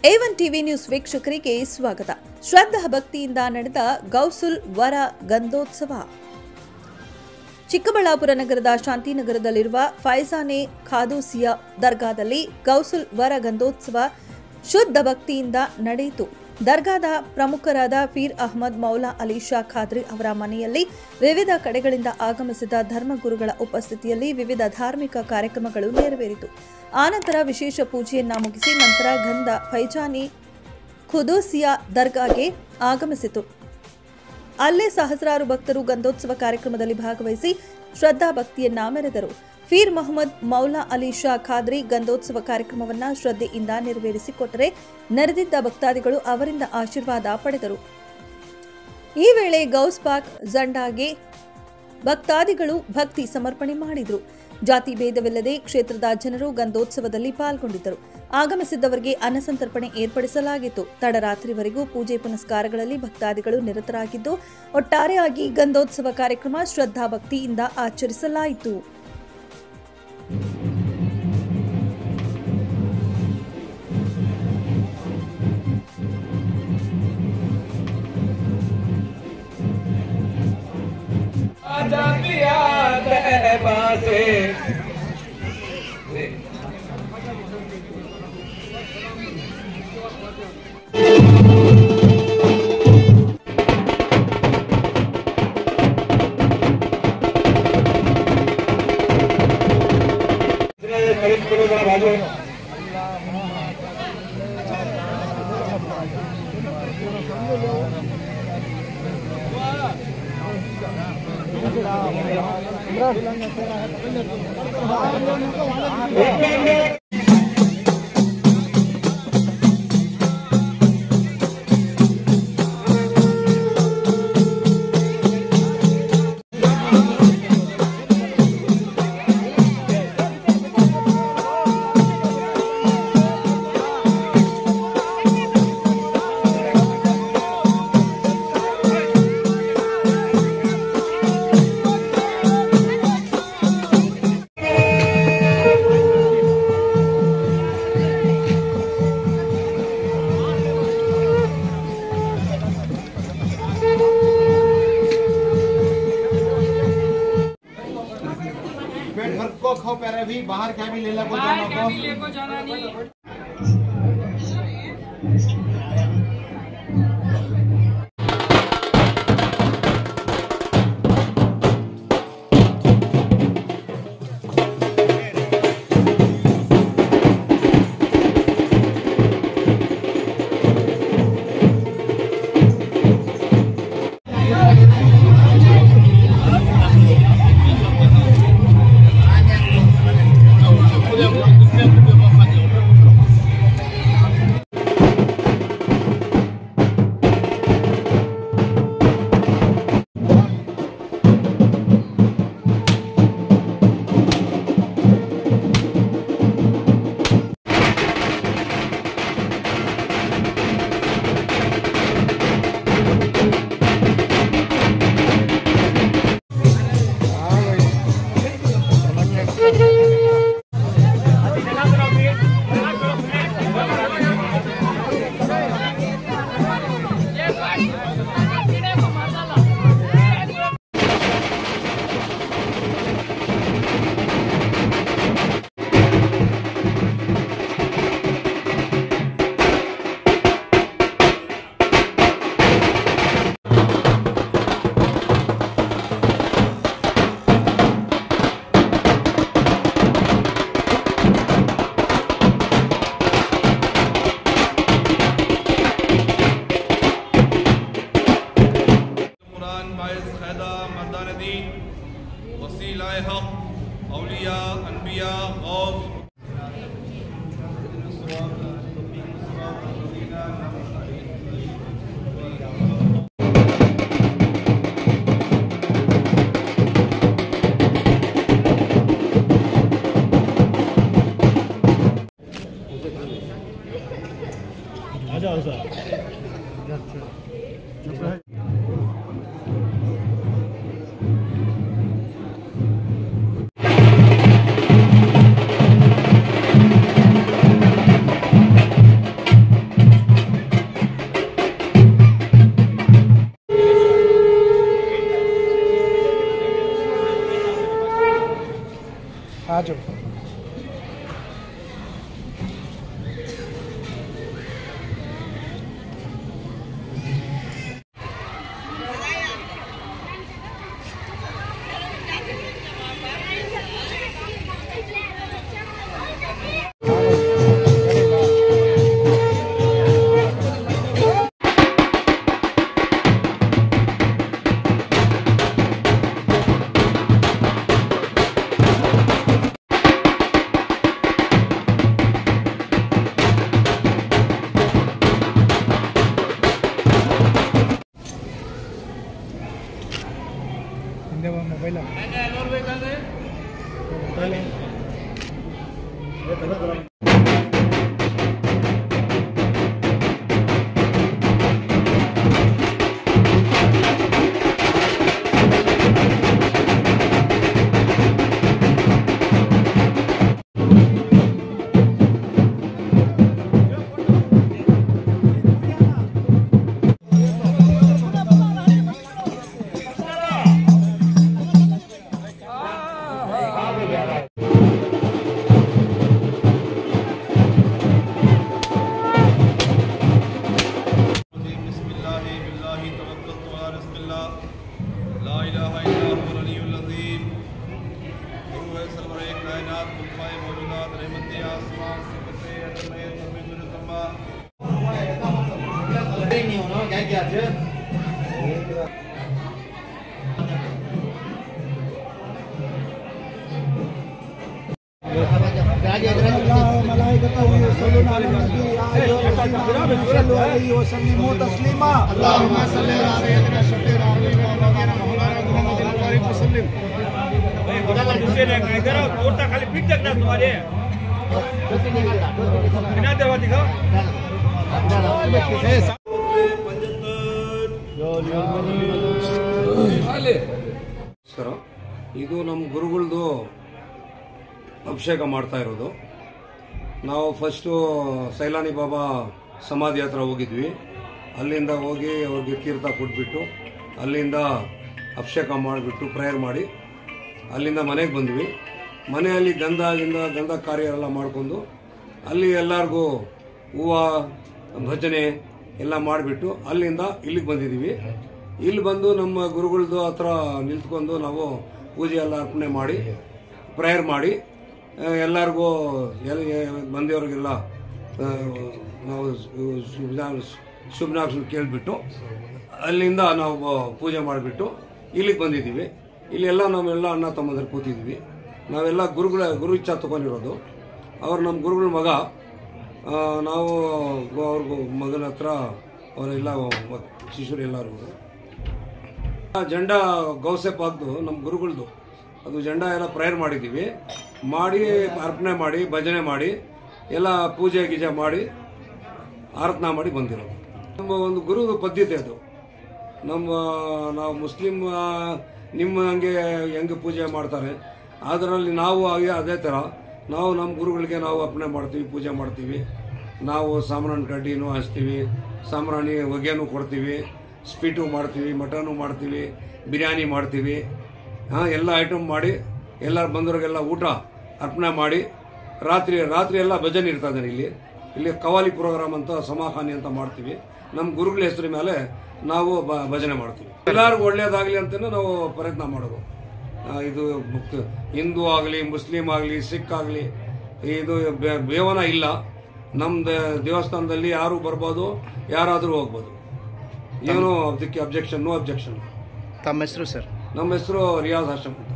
A1 TV news ವೀಕ್ಷಕರಿಗೆ ಸ್ವಾಗತ. ಶ್ರದ್ಧಾ ಭಕ್ತಿಯಿಂದ ನಡೆದ ಗೌಸುಲ್ ವರ ಗಂಧೋತ್ಸವ. ಚಿಕ್ಕಬಳ್ಳಾಪುರ ನಗರದ ಶಾಂತಿನಗರದಲ್ಲಿರುವ ಫೈಜಾನೆ ಖಾದೂಸಿಯಾ ದರ್ಗಾದಲ್ಲಿ ಗೌಸುಲ್ ವರ ಗಂಧೋತ್ಸವ ಶುದ್ಧ ಭಕ್ತಿಯಿಂದ ನಡೆಯಿತು. ದರ್ಗಾದ ಪ್ರಮುಖರಾದ ಫೀರ್ ಅಹಮದ್ ಮೌಲಾ ಅಲಿ ಶಾ ಖಾದ್ರಿ ಅವರ ಮನೆಯಲ್ಲಿ ವಿವಿಧ ಕಡೆಗಳಿಂದ ಆಗಮಿಸಿದ ಧರ್ಮಗುರುಗಳ ಉಪಸ್ಥಿತಿಯಲ್ಲಿ ವಿವಿಧ ಧಾರ್ಮಿಕ ಕಾರ್ಯಕ್ರಮಗಳು ನೆರವೇರಿತು. ಆನಂತರ ವಿಶೇಷ ಪೂಜೆಯನ್ನ ಮುಗಿಸಿ ನಂತರ ಗಂಧ ಫೈಜಾನೆ ಖುದೂಸಿಯಾ ದರ್ಗಾಗೆ ಆಗಮಿಸಿತು. ಅಲ್ಲೇ ಸಹಸ್ರಾರು ಭಕ್ತರು ಗಂಧೋತ್ಸವ ಕಾರ್ಯಕ್ರಮದಲ್ಲಿ ಭಾಗವಹಿಸಿ ಶ್ರದ್ಧಾ ಭಕ್ತಿಯನ್ನ ಮೆರೆದರು. ಫೀರ್ ಮೊಹಮ್ಮದ್ ಮೌಲಾ ಅಲಿ ಶಾ ಖಾದ್ರಿ ಗಂಧೋತ್ಸವ ಕಾರ್ಯಕ್ರಮವನ್ನು ಶ್ರದ್ಧೆಯಿಂದ ನೆರವೇರಿಸಿಕೊಟ್ಟರೆ ನೆರೆದಿದ್ದ ಭಕ್ತಾದಿಗಳು ಅವರಿಂದ ಆಶೀರ್ವಾದ ಪಡೆದರು. ಈ ವೇಳೆ ಗೌಸ್ ಪಾಕ್ ಜಂಡಾಗೆ ಭಕ್ತಾದಿಗಳು ಭಕ್ತಿ ಸಮರ್ಪಣೆ ಮಾಡಿದರು. ಜಾತಿ ಭೇದವಿಲ್ಲದೆ ಕ್ಷೇತ್ರದ ಜನರು ಗಂಧೋತ್ಸವದಲ್ಲಿ ಪಾಲ್ಗೊಂಡಿದ್ದರು. ಆಗಮಿಸಿದ್ದವರಿಗೆ ಅನ್ನಸಂತರ್ಪಣೆ ಏರ್ಪಡಿಸಲಾಗಿತ್ತು. ತಡರಾತ್ರಿವರೆಗೂ ಪೂಜೆ ಪುನಸ್ಕಾರಗಳಲ್ಲಿ ಭಕ್ತಾದಿಗಳು ನಿರತರಾಗಿದ್ದು ಒಟ್ಟಾರೆಯಾಗಿ ಗಂಧೋತ್ಸವ ಕಾರ್ಯಕ್ರಮ ಶ್ರದ್ಧಾ ಭಕ್ತಿಯಿಂದ ಆಚರಿಸಲಾಯಿತು. को खो पैर भी बाहर क्या भी ले ला को जाना नहीं। वसीलाए हक औलिया अनबिया गौस आ जाओ सर। आ जाओ। मोबाइल खाली पीट तक ना तुम्हारे बिना दरवा दिखाओ ಇದು ನಮ್ಮ ಗುರುಗಳದು ಅಭಿಷೇಕ ಮಾಡ್ತಾ ಇರೋದು. ನಾವು ಫಸ್ಟು ಸೈಲಾನಿ ಬಾಬಾ ಸಮಾಧಿ ಹತ್ರ ಹೋಗಿದ್ವಿ. ಅಲ್ಲಿಂದ ಹೋಗಿ ಅವ್ರಿಗೆ ತೀರ್ಥ ಕೊಟ್ಬಿಟ್ಟು ಅಲ್ಲಿಂದ ಅಭಿಷೇಕ ಮಾಡಿಬಿಟ್ಟು ಪ್ರೇಯರ್ ಮಾಡಿ ಅಲ್ಲಿಂದ ಮನೆಗೆ ಬಂದ್ವಿ. ಮನೆಯಲ್ಲಿ ಗಂಧ ಕಾರ್ಯ ಎಲ್ಲ ಮಾಡಿಕೊಂಡು ಅಲ್ಲಿ ಎಲ್ಲರಿಗೂ ಹೂವು ಭಜನೆ ಎಲ್ಲ ಮಾಡಿಬಿಟ್ಟು ಅಲ್ಲಿಂದ ಇಲ್ಲಿಗೆ ಬಂದಿದ್ದೀವಿ. ಇಲ್ಲಿ ಬಂದು ನಮ್ಮ ಗುರುಗಳದ್ದು ಹತ್ರ ನಿಂತ್ಕೊಂಡು ನಾವು ಪೂಜೆ ಎಲ್ಲ ಅರ್ಪಣೆ ಮಾಡಿ ಪ್ರೇಯರ್ ಮಾಡಿ ಎಲ್ಲರಿಗೂ ಬಂದಿವ್ರಿಗೆಲ್ಲ ನಾವು ಶುಭನಾಕ್ಷ ಕೇಳಿಬಿಟ್ಟು ಅಲ್ಲಿಂದ ನಾವು ಪೂಜೆ ಮಾಡಿಬಿಟ್ಟು ಇಲ್ಲಿಗೆ ಬಂದಿದ್ದೀವಿ. ಇಲ್ಲೆಲ್ಲ ನಾವೆಲ್ಲ ಅಣ್ಣ ತಮ್ಮಂದಿರು ಕೂತಿದ್ವಿ. ನಾವೆಲ್ಲ ಗುರು ಇಚ್ಛಾ ತಗೊಂಡಿರೋದು. ಅವ್ರು ನಮ್ಮ ಗುರುಗಳ ಮಗ. ನಾವು ಅವ್ರಿಗೂ ಮಗನ ಹತ್ರ ಅವರೆಲ್ಲ ಶಿಷ್ಯರು ಎಲ್ಲರಿಗೂ ಜೆಂಡಾ ಗೌಸೆಪ್ ಹಾಕ್ದು ನಮ್ಮ ಗುರುಗಳದು ಅದು ಜೆಂಡಾ ಎಲ್ಲ ಪ್ರೇಯರ್ ಮಾಡಿದ್ದೀವಿ. ಮಾಡಿ ಅರ್ಪಣೆ ಮಾಡಿ ಭಜನೆ ಮಾಡಿ ಎಲ್ಲ ಪೂಜೆ ಗೀಜೆ ಮಾಡಿ ಆರತ್ನ ಮಾಡಿ ಬಂದಿರೋದು. ನಮ್ಮ ಒಂದು ಗುರುದು ಪದ್ಧತಿ ಅದು. ನಾವು ಮುಸ್ಲಿಂ ನಿಮ್ಮ ಹಂಗೆ ಹೆಂಗೆ ಪೂಜೆ ಮಾಡ್ತಾರೆ ಅದರಲ್ಲಿ ನಾವು ಅದೇ ಥರ ನಾವು ನಮ್ಮ ಗುರುಗಳಿಗೆ ನಾವು ಅರ್ಪಣೆ ಮಾಡ್ತೀವಿ, ಪೂಜೆ ಮಾಡ್ತೀವಿ. ನಾವು ಸಾಂಬ್ರಾಣಿ ಕಡ್ಡಿನೂ ಹಚ್ತೀವಿ, ಸಾಂಬ್ರಾಣಿ ಹೊಗೆನೂ ಕೊಡ್ತೀವಿ, ಸ್ವೀಟು ಮಾಡ್ತೀವಿ, ಮಟನು ಮಾಡ್ತೀವಿ, ಬಿರಿಯಾನಿ ಮಾಡ್ತೀವಿ. ಎಲ್ಲ ಐಟಮ್ ಮಾಡಿ ಎಲ್ಲರೂ ಬಂದವ್ರಿಗೆಲ್ಲ ಊಟ ಅರ್ಪಣೆ ಮಾಡಿ ರಾತ್ರಿ ಎಲ್ಲ ಭಜನೆ ಇರ್ತದೆ. ಇಲ್ಲಿ ಕವಾಲಿ ಪ್ರೋಗ್ರಾಮ್ ಅಂತ ಸಮಾಖಾನಿ ಅಂತ ಮಾಡ್ತೀವಿ. ನಮ್ಮ ಗುರುಗಳ ಹೆಸರು ಮೇಲೆ ನಾವು ಭಜನೆ ಮಾಡ್ತೀವಿ. ಎಲ್ಲರಿಗೂ ಒಳ್ಳೇದಾಗಲಿ ಅಂತಲೂ ನಾವು ಪ್ರಯತ್ನ ಮಾಡೋದು. ಇದು ಹಿಂದೂ ಆಗಲಿ ಮುಸ್ಲಿಂ ಆಗಲಿ ಸಿಖ್ ಆಗಲಿ ಇದು ಬೇವನ ಇಲ್ಲ. ನಮ್ಮ ದೇವಸ್ಥಾನದಲ್ಲಿ ಯಾರು ಬರ್ಬೋದು, ಯಾರಾದರೂ ಹೋಗ್ಬೋದು. ಏನು ಅದಕ್ಕೆ ಅಬ್ಜೆಕ್ಷನ್, ನೋ ಅಬ್ಜೆಕ್ಷನ್. ತಮ್ಮ ಹೆಸರು ಸರ್? ನಮ್ಮ ಹೆಸರು ರಿಯಾಜ್ ಹಾಶಮ್ ಅಂತ.